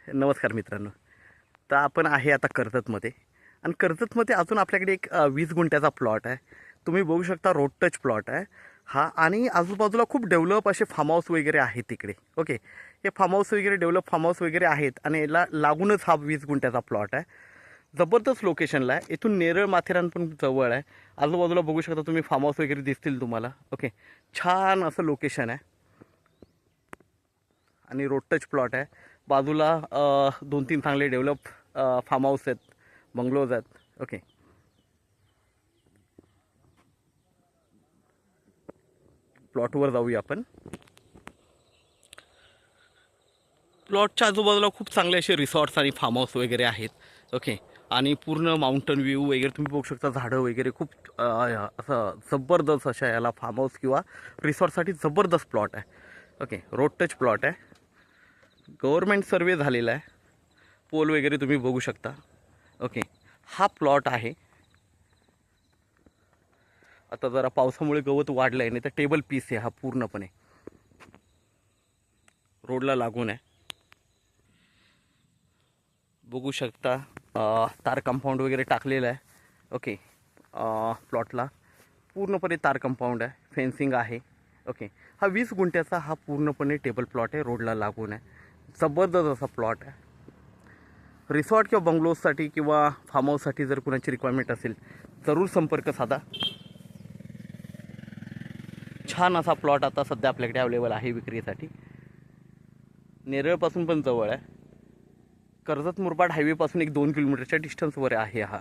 नमस्कार मित्रांनो. तर आपण आहे आता कर्जतमध्ये आणि कर्जतमध्ये अजून आपल्याकडे एक 20 गुंठ्याचा प्लॉट आहे. तुम्ही बघू शकता रोड टच प्लॉट आहे हा आणि आजूबाजूला खूप डेव्हलप असे फार्म हाऊस वगैरे आहेत तिकडे. ओके, हे फार्म हाऊस वगैरे डेव्हलप फार्म हाऊस वगैरे आहेत आणि याला लागूनच हा 20 गुंठ्याचा प्लॉट आहे. जबरदस्त लोकेशनला आहे. इथून नेरळ माथेरान पण जवळ आहे. आजूबाजूला बघू शकता तुम्ही फार्म हाऊस वगैरे दिसतील तुम्हाला. ओके, छान असं लोकेशन आहे आणि रोड टच प्लॉट आहे. बाजूला 2-3 चांगले डेव्हलप फार्म हाऊस आहेत, बंगलोज आहेत. ओके, प्लॉटवर जाऊया आपण. प्लॉटच्या आजूबाजूला खूप चांगले असे रिसॉर्ट्स आणि फार्म हाऊस वगैरे आहेत. ओके, आणि पूर्ण माउंटन व्ह्यू वगैरे तुम्ही बघू शकता. झाडं वगैरे खूप असं जबरदस्त अशा याला फार्म हाऊस किंवा रिसॉर्टसाठी जबरदस्त प्लॉट आहे. ओके, रोड टच प्लॉट आहे. गव्हर्मेंट सर्वे झालेला आहे. पोल वगैरे तुम्ही बघू शकता. ओके, हा प्लॉट आहे. आता जरा पावसामुळे गवत वाढलं आहे, नाही तर टेबल पीस आहे हा पूर्णपणे. रोडला लागून आहे, बघू शकता. तार कंपाऊंड वगैरे टाकलेलं आहे. ओके, प्लॉटला पूर्णपणे तार कंपाऊंड आहे, फेन्सिंग आहे. ओके, हा 20 गुंठ्याचा हा पूर्णपणे टेबल प्लॉट आहे, रोडला लागून आहे. जबरदस्त असा प्लॉट आहे. रिसॉर्ट किंवा बंगलोजसाठी किंवा फार्म हाऊससाठी जर कुणाची रिक्वायरमेंट असेल जरूर संपर्क साधा. छान असा प्लॉट आता सध्या आपल्याकडे अवेलेबल आहे विक्रीसाठी. नेरळपासून पण जवळ आहे. कर्जत मुरबाड हायवेपासून एक 2 किलोमीटरच्या डिस्टन्सवर आहे हा.